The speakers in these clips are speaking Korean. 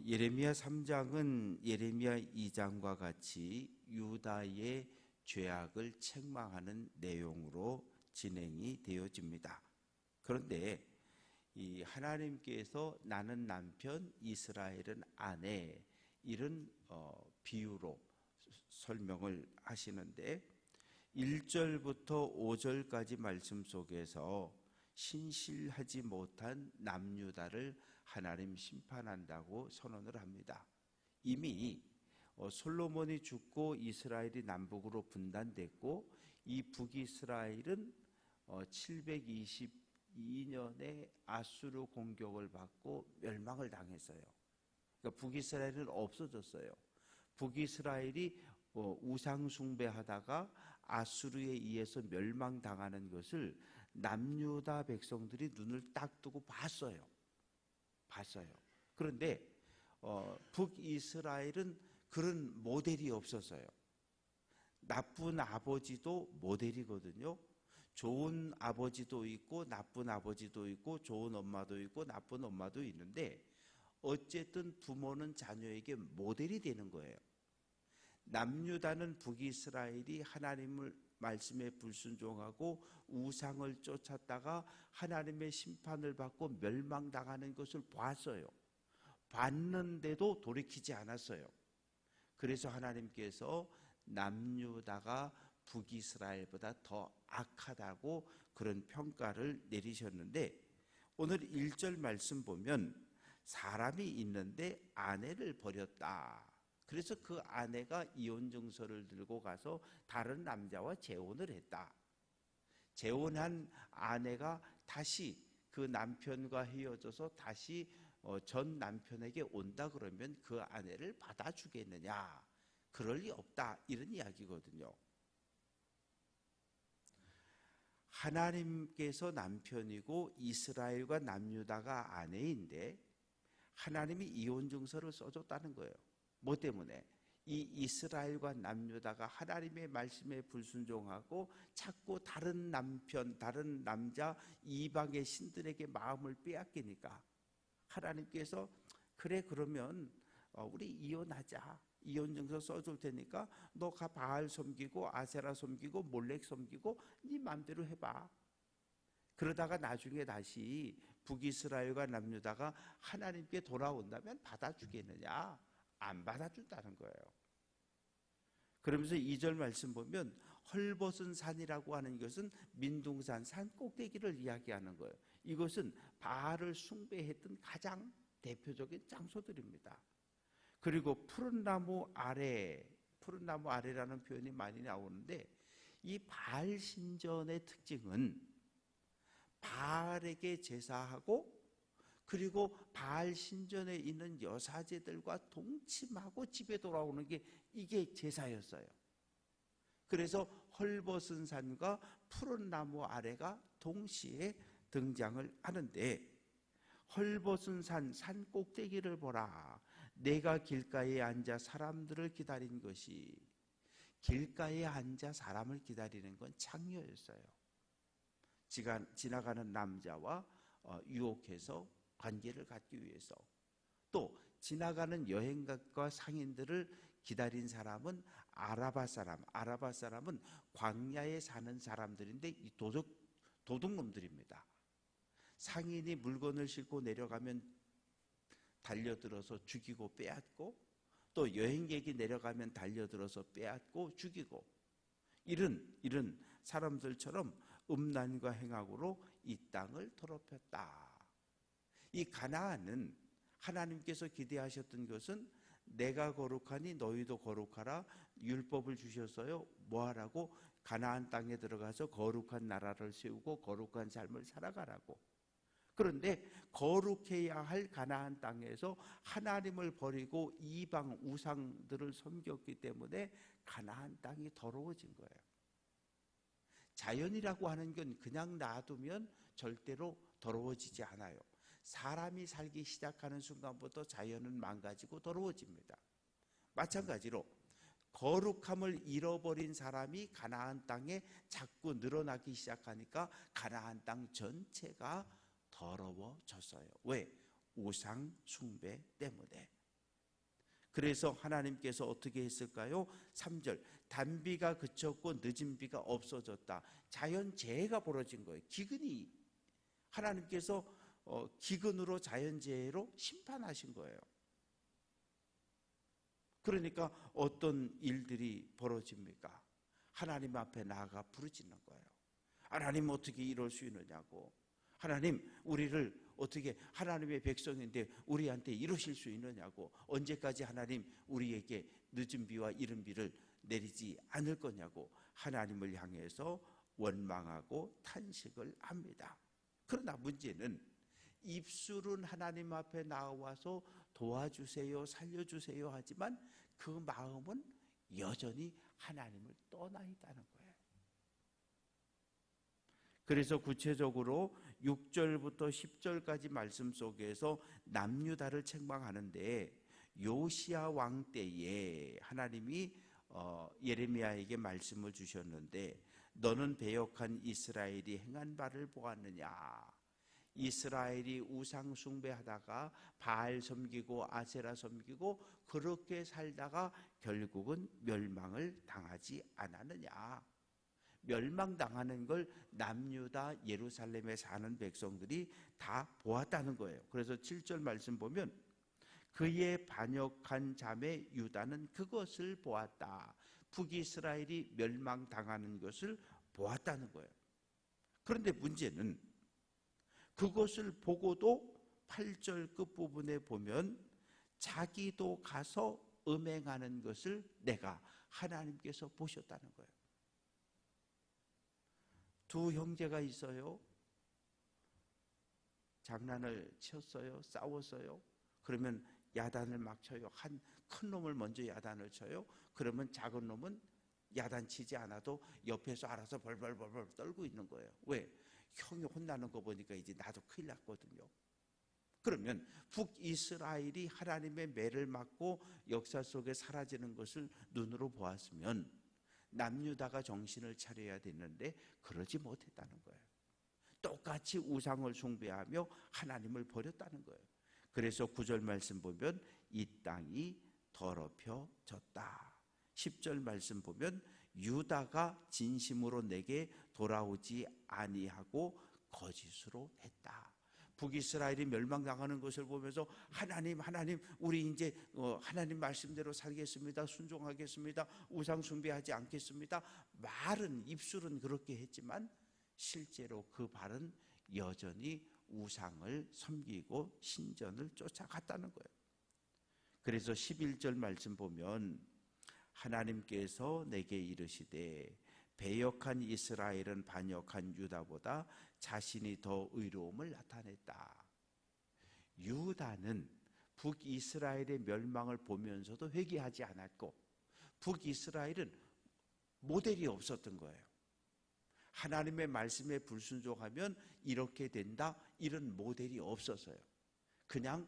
예레미야 3장은 예레미야 2장과 같이 유다의 죄악을 책망하는 내용으로 진행이 되어집니다. 그런데 이 하나님께서 나는 남편, 이스라엘은 아내, 이런 비유로 설명을 하시는데 1절부터 5절까지 말씀 속에서 신실하지 못한 남유다를 하나님 심판한다고 선언을 합니다. 이미 솔로몬이 죽고 이스라엘이 남북으로 분단됐고 이 북이스라엘은 722년에 아수르 공격을 받고 멸망을 당했어요. 그러니까 북이스라엘은 없어졌어요. 북이스라엘이 우상 숭배하다가 아수르에 의해서 멸망당하는 것을 남유다 백성들이 눈을 딱 뜨고 봤어요. 그런데 북이스라엘은 그런 모델이 없었어요. 나쁜 아버지도 모델이거든요. 좋은 아버지도 있고 나쁜 아버지도 있고 좋은 엄마도 있고 나쁜 엄마도 있는데 어쨌든 부모는 자녀에게 모델이 되는 거예요. 남유다는 북이스라엘이 하나님을 말씀에 불순종하고 우상을 쫓았다가 하나님의 심판을 받고 멸망당하는 것을 봤어요. 봤는데도 돌이키지 않았어요. 그래서 하나님께서 남유다가 북이스라엘보다 더 악하다고 그런 평가를 내리셨는데 오늘 1절 말씀 보면 사람이 있는데 아내를 버렸다. 그래서 그 아내가 이혼 증서를 들고 가서 다른 남자와 재혼을 했다. 재혼한 아내가 다시 그 남편과 헤어져서 다시 전 남편에게 온다 그러면 그 아내를 받아주겠느냐? 그럴 리 없다. 이런 이야기거든요. 하나님께서 남편이고 이스라엘과 남유다가 아내인데 하나님이 이혼 증서를 써줬다는 거예요. 뭐 때문에? 이 이스라엘과 남유다가 하나님의 말씀에 불순종하고 자꾸 다른 남편, 다른 남자, 이방의 신들에게 마음을 빼앗기니까 하나님께서 그래 그러면 우리 이혼하자. 이혼증서 써줄 테니까 너가 바알 섬기고 아세라 섬기고 몰렉 섬기고 네 마음대로 해봐. 그러다가 나중에 다시 북이스라엘과 남유다가 하나님께 돌아온다면 받아주겠느냐? 안 받아준다는 거예요. 그러면서 2절 말씀 보면 헐벗은 산이라고 하는 것은 민둥산, 산 꼭대기를 이야기하는 거예요. 이것은 바알을 숭배했던 가장 대표적인 장소들입니다. 그리고 푸른 나무 아래라는 표현이 많이 나오는데 이 바알 신전의 특징은 바알에게 제사하고 그리고 바알 신전에 있는 여사제들과 동침하고 집에 돌아오는 게 이게 제사였어요. 그래서 헐벗은 산과 푸른 나무 아래가 동시에 등장을 하는데 헐벗은 산 꼭대기를 보라. 내가 길가에 앉아 사람들을 기다린 것이 길가에 앉아 사람을 기다리는 건 창녀였어요. 지나가는 남자와 유혹해서 관계를 갖기 위해서 또 지나가는 여행객과 상인들을 기다린 사람은 아라바 사람은 광야에 사는 사람들인데 이 도둑놈들입니다. 상인이 물건을 싣고 내려가면 달려들어서 죽이고 빼앗고 또 여행객이 내려가면 달려들어서 빼앗고 죽이고 이런 사람들처럼 음란과 행악으로 이 땅을 더럽혔다. 이 가나안은 하나님께서 기대하셨던 것은 내가 거룩하니 너희도 거룩하라. 율법을 주셨어요. 뭐하라고? 가나안 땅에 들어가서 거룩한 나라를 세우고 거룩한 삶을 살아가라고. 그런데 거룩해야 할 가나안 땅에서 하나님을 버리고 이방 우상들을 섬겼기 때문에 가나안 땅이 더러워진 거예요. 자연이라고 하는 건 그냥 놔두면 절대로 더러워지지 않아요. 사람이 살기 시작하는 순간부터 자연은 망가지고 더러워집니다. 마찬가지로 거룩함을 잃어버린 사람이 가나안 땅에 자꾸 늘어나기 시작하니까 가나안 땅 전체가 더러워졌어요. 왜? 우상 숭배 때문에. 그래서 하나님께서 어떻게 했을까요? 3절, 단비가 그쳤고 늦은 비가 없어졌다. 자연재해가 벌어진 거예요. 기근이, 하나님께서 기근으로, 자연재해로 심판하신 거예요. 그러니까 어떤 일들이 벌어집니까? 하나님 앞에 나아가 부르짖는 거예요. 하나님, 어떻게 이럴 수 있느냐고. 하나님, 우리를 어떻게, 하나님의 백성인데 우리한테 이러실 수 있느냐고. 언제까지 하나님 우리에게 늦은 비와 이른 비를 내리지 않을 거냐고 하나님을 향해서 원망하고 탄식을 합니다. 그러나 문제는 입술은 하나님 앞에 나와서 도와주세요, 살려주세요 하지만 그 마음은 여전히 하나님을 떠나 있다는 거예요. 그래서 구체적으로 6절부터 10절까지 말씀 속에서 남유다를 책망하는데, 요시야 왕 때에 하나님이 예레미야에게 말씀을 주셨는데, 너는 배역한 이스라엘이 행한 바를 보았느냐. 이스라엘이 우상 숭배하다가 바알 섬기고 아세라 섬기고 그렇게 살다가 결국은 멸망을 당하지 않았느냐. 멸망당하는 걸 남유다 예루살렘에 사는 백성들이 다 보았다는 거예요. 그래서 7절 말씀 보면, 그의 반역한 자매 유다는 그것을 보았다. 북이스라엘이 멸망당하는 것을 보았다는 거예요. 그런데 문제는 그것을 보고도 8절 끝부분에 보면 자기도 가서 음행하는 것을 내가, 하나님께서 보셨다는 거예요. 두 형제가 있어요. 장난을 쳤어요. 싸웠어요. 그러면 야단을 막 쳐요. 한 큰 놈을 먼저 야단을 쳐요. 그러면 작은 놈은 야단 치지 않아도 옆에서 알아서 벌벌벌벌 떨고 있는 거예요. 왜? 형이 혼나는 거 보니까 이제 나도 큰일 났거든요. 그러면 북이스라엘이 하나님의 매를 맞고 역사 속에 사라지는 것을 눈으로 보았으면 남유다가 정신을 차려야 되는데 그러지 못했다는 거예요. 똑같이 우상을 숭배하며 하나님을 버렸다는 거예요. 그래서 9절 말씀 보면 이 땅이 더럽혀졌다. 10절 말씀 보면 유다가 진심으로 내게 돌아오지 아니하고 거짓으로 했다. 북이스라엘이 멸망당하는 것을 보면서 하나님 우리 이제 하나님 말씀대로 살겠습니다. 순종하겠습니다. 우상 숭배하지 않겠습니다. 말은, 입술은 그렇게 했지만 실제로 그 발은 여전히 우상을 섬기고 신전을 쫓아갔다는 거예요. 그래서 11절 말씀 보면 하나님께서 내게 이르시되 배역한 이스라엘은 반역한 유다보다 자신이 더 의로움을 나타냈다. 유다는 북이스라엘의 멸망을 보면서도 회개하지 않았고, 북이스라엘은 모델이 없었던 거예요. 하나님의 말씀에 불순종하면 이렇게 된다, 이런 모델이 없었어요. 그냥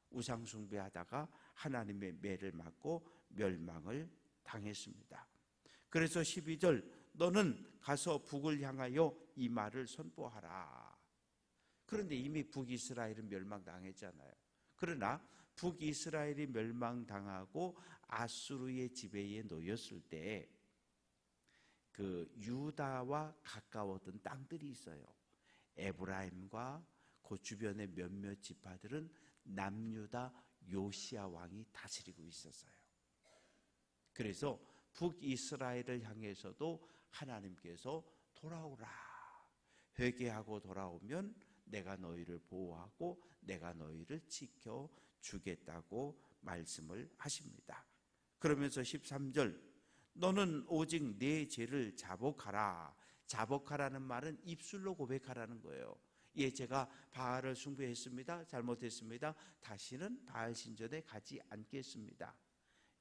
우상 숭배하다가 하나님의 매를 맞고 멸망을 당했습니다. 그래서 12절, 너는 가서 북을 향하여 이 말을 선포하라. 그런데 이미 북이스라엘은 멸망당했잖아요. 그러나 북이스라엘이 멸망당하고 아수르의 지배에 놓였을 때 그 유다와 가까웠던 땅들이 있어요. 에브라임과 그 주변의 몇몇 지파들은 남유다 요시야 왕이 다스리고 있었어요. 그래서 북이스라엘을 향해서도 하나님께서 돌아오라, 회개하고 돌아오면 내가 너희를 보호하고 내가 너희를 지켜주겠다고 말씀을 하십니다. 그러면서 13절, 너는 오직 내 죄를 자복하라. 자복하라는 말은 입술로 고백하라는 거예요. 예, 제가 바알을 숭배했습니다. 잘못했습니다. 다시는 바알 신전에 가지 않겠습니다.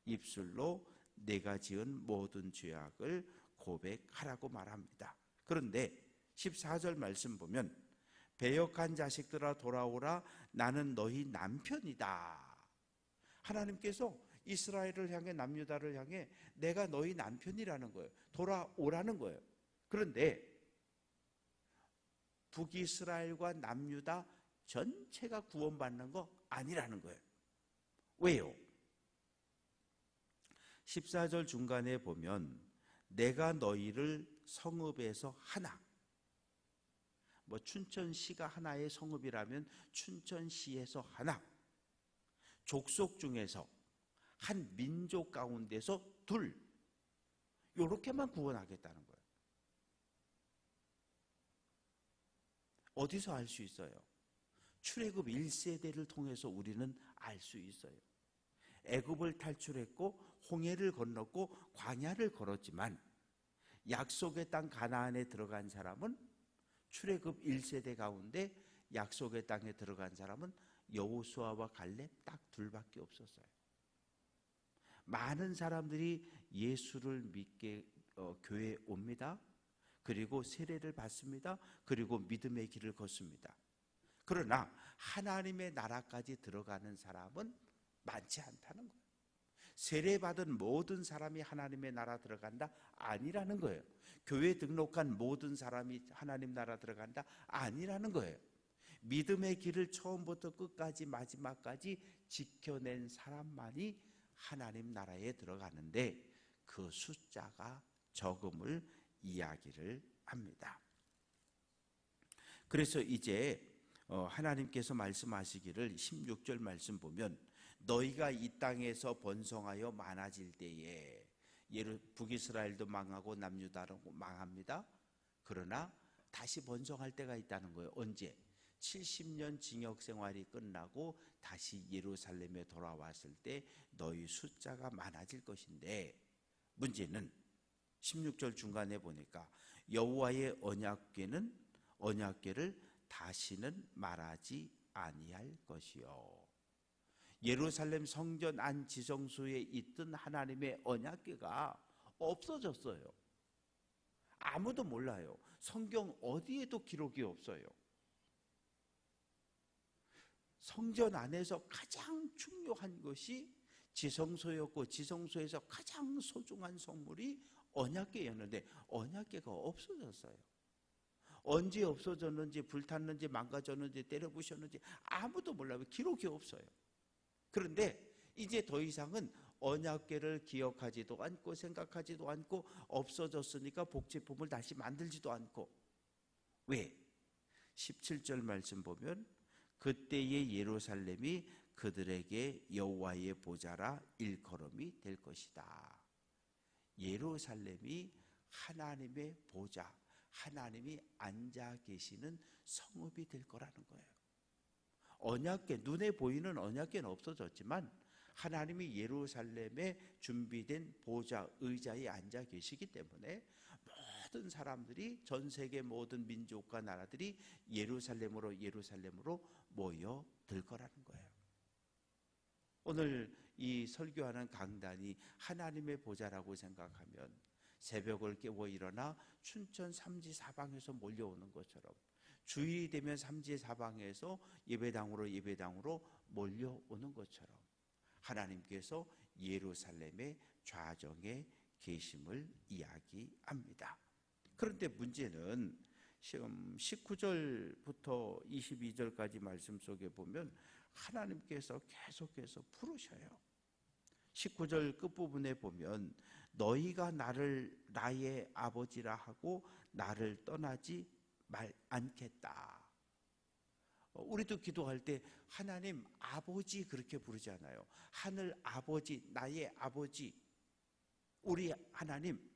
입술로 내가 지은 모든 죄악을 고백하라고 말합니다. 그런데 14절 말씀 보면 배역한 자식들아 돌아오라, 나는 너희 남편이다. 하나님께서 이스라엘을 향해, 남유다를 향해 내가 너희 남편이라는 거예요. 돌아오라는 거예요. 그런데 북이스라엘과 남유다 전체가 구원받는 거 아니라는 거예요. 왜요? 14절 중간에 보면 내가 너희를 성읍에서 하나, 뭐 춘천시가 하나의 성읍이라면 춘천시에서 하나, 족속 중에서 한 민족 가운데서 둘, 요렇게만 구원하겠다는 거예요. 어디서 알 수 있어요? 출애굽 1세대를 통해서 우리는 알 수 있어요. 애굽을 탈출했고 홍해를 건넜고 광야를 걸었지만 약속의 땅 가나안에 들어간 사람은, 출애굽 1세대 가운데 약속의 땅에 들어간 사람은 여호수아와 갈렙 딱 둘밖에 없었어요. 많은 사람들이 예수를 믿게 교회에 옵니다. 그리고 세례를 받습니다. 그리고 믿음의 길을 걷습니다. 그러나 하나님의 나라까지 들어가는 사람은 많지 않다는 거예요. 세례받은 모든 사람이 하나님의 나라 들어간다? 아니라는 거예요. 교회 등록한 모든 사람이 하나님 나라 들어간다? 아니라는 거예요. 믿음의 길을 처음부터 끝까지 마지막까지 지켜낸 사람만이 하나님 나라에 들어가는데 그 숫자가 적음을 이야기를 합니다. 그래서 이제 하나님께서 말씀하시기를 16절 말씀 보면 너희가 이 땅에서 번성하여 많아질 때에, 북이스라엘도 망하고 남유다도 망합니다. 그러나 다시 번성할 때가 있다는 거예요. 언제? 70년 징역 생활이 끝나고 다시 예루살렘에 돌아왔을 때 너희 숫자가 많아질 것인데, 문제는 16절 중간에 보니까 여호와의 언약궤를 다시는 말하지 아니할 것이요. 예루살렘 성전 안 지성소에 있던 하나님의 언약궤가 없어졌어요. 아무도 몰라요. 성경 어디에도 기록이 없어요. 성전 안에서 가장 중요한 것이 지성소였고 지성소에서 가장 소중한 성물이 언약궤였는데 언약궤가 없어졌어요. 언제 없어졌는지, 불탔는지, 망가졌는지, 때려부셨는지 아무도 몰라요. 기록이 없어요. 그런데 이제 더 이상은 언약궤를 기억하지도 않고 생각하지도 않고 없어졌으니까 복제품을 다시 만들지도 않고. 왜? 17절 말씀 보면 그때의 예루살렘이 그들에게 여호와의 보좌라 일컬음이 될 것이다. 예루살렘이 하나님의 보좌, 하나님이 앉아 계시는 성읍이 될 거라는 거예요. 언약궤, 눈에 보이는 언약궤는 없어졌지만 하나님이 예루살렘에 준비된 보좌, 의자에 앉아 계시기 때문에 모든 사람들이, 전 세계 모든 민족과 나라들이 예루살렘으로 모여들 거라는 거예요. 오늘 이 설교하는 강단이 하나님의 보좌라고 생각하면 새벽을 깨워 일어나 춘천 삼지사방에서 몰려오는 것처럼, 주일이 되면 삼지사방에서 예배당으로 몰려오는 것처럼 하나님께서 예루살렘의 좌정에 계심을 이야기합니다. 그런데 문제는 지금 19절부터 22절까지 말씀 속에 보면 하나님께서 계속해서 부르셔요. 19절 끝부분에 보면 너희가 나를 나의 아버지라 하고 나를 떠나지 않겠다. 우리도 기도할 때 하나님 아버지 그렇게 부르잖아요. 하늘 아버지, 나의 아버지, 우리 하나님.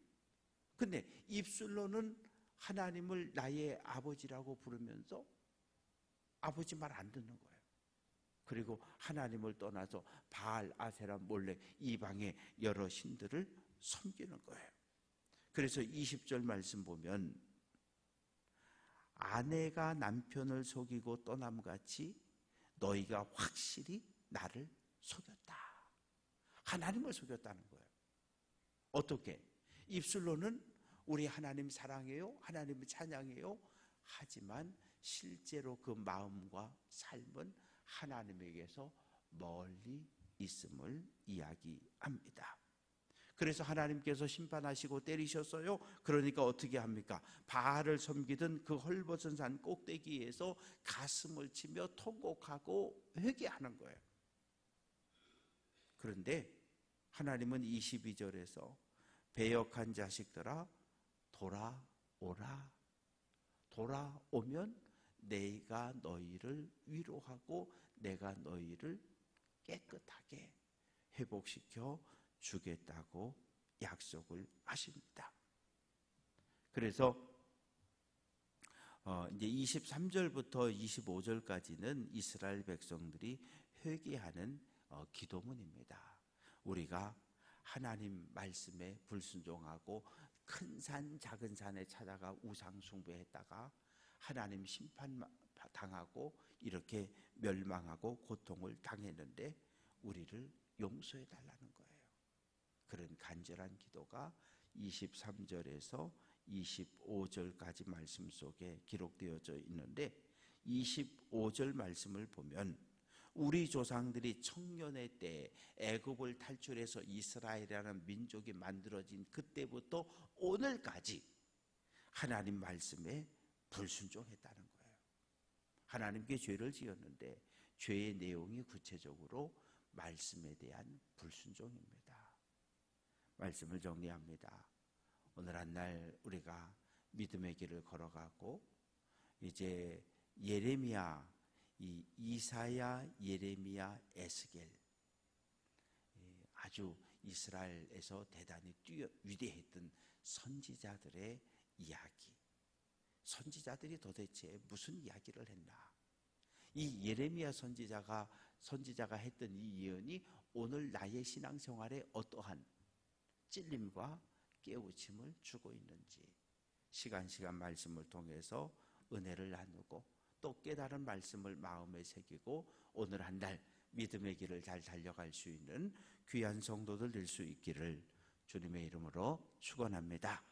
근데 입술로는 하나님을 나의 아버지라고 부르면서 아버지 말 안 듣는 거예요. 그리고 하나님을 떠나서 바알, 아세라, 몰렉 이방의 여러 신들을 섬기는 거예요. 그래서 20절 말씀 보면 아내가 남편을 속이고 떠남같이 너희가 확실히 나를 속였다. 하나님을 속였다는 거예요. 어떻게? 입술로는 우리 하나님 사랑해요, 하나님을 찬양해요. 하지만 실제로 그 마음과 삶은 하나님에게서 멀리 있음을 이야기합니다. 그래서 하나님께서 심판하시고 때리셨어요. 그러니까 어떻게 합니까? 바알을 섬기던 그 헐벗은 산 꼭대기에서 가슴을 치며 통곡하고 회개하는 거예요. 그런데 하나님은 22절에서 배역한 자식들아 돌아오라. 돌아오면 내가 너희를 위로하고 내가 너희를 깨끗하게 회복시켜 주겠다고 약속을 하십니다. 그래서 이제 23절부터 25절까지는 이스라엘 백성들이 회개하는 기도문입니다. 우리가 하나님 말씀에 불순종하고 큰 산 작은 산에 찾아가 우상 숭배했다가 하나님 심판 당하고 이렇게 멸망하고 고통을 당했는데 우리를 용서해 달라는 거예요. 그런 간절한 기도가 23절에서 25절까지 말씀 속에 기록되어져 있는데 25절 말씀을 보면 우리 조상들이 청년의 때에 애굽을 탈출해서 이스라엘이라는 민족이 만들어진 그때부터 오늘까지 하나님 말씀에 불순종했다는 거예요. 하나님께 죄를 지었는데 죄의 내용이 구체적으로 말씀에 대한 불순종입니다. 말씀을 정리합니다. 오늘 한 날 우리가 믿음의 길을 걸어가고 이제 예레미야, 이사야, 예레미야, 에스겔, 아주 이스라엘에서 대단히 위대했던 선지자들의 이야기. 선지자들이 도대체 무슨 이야기를 했나? 이 예레미야 선지자가 했던 이 예언이 오늘 나의 신앙생활에 어떠한 찔림과 깨우침을 주고 있는지 시간 말씀을 통해서 은혜를 나누고 또 깨달은 말씀을 마음에 새기고 오늘 한 달 믿음의 길을 잘 달려갈 수 있는 귀한 성도들 될 수 있기를 주님의 이름으로 축원합니다.